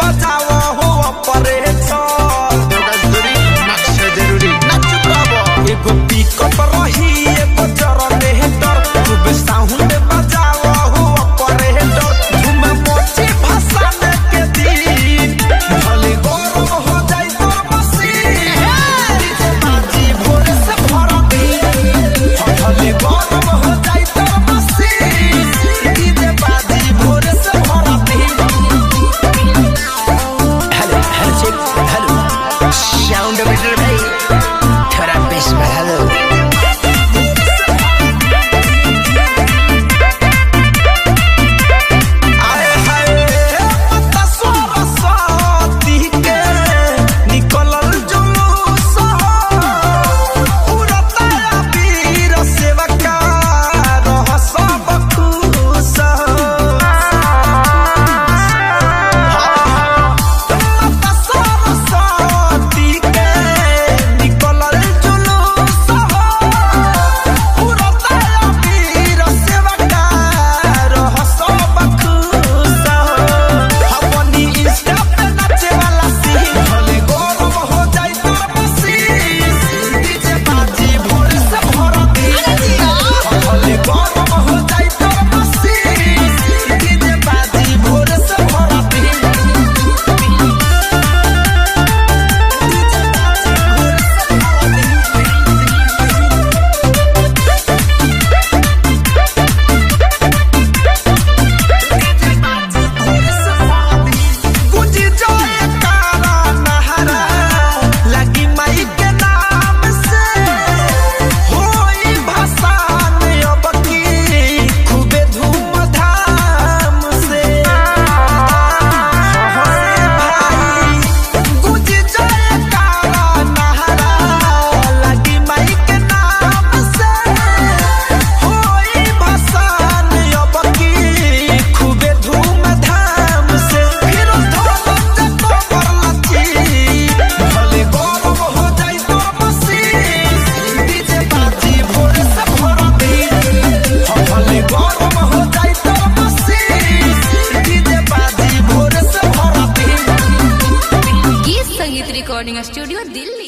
बजाओ हो एगो पिकअप रही एगो जनरेटर खूब साउंड बजाओ हो ऑपरेटर झूम मोची भसाने के दिन भले गरम हो जाए तोर मशीन डीजे बाजी भोर से भर दिन भले गरम हो जाए तोर मशीन डीजे बाजी भोर से भर दिन। Hello hello check hello sound meter भाई थोड़ा बेस बढ़ा दो। Recording studio Delhi.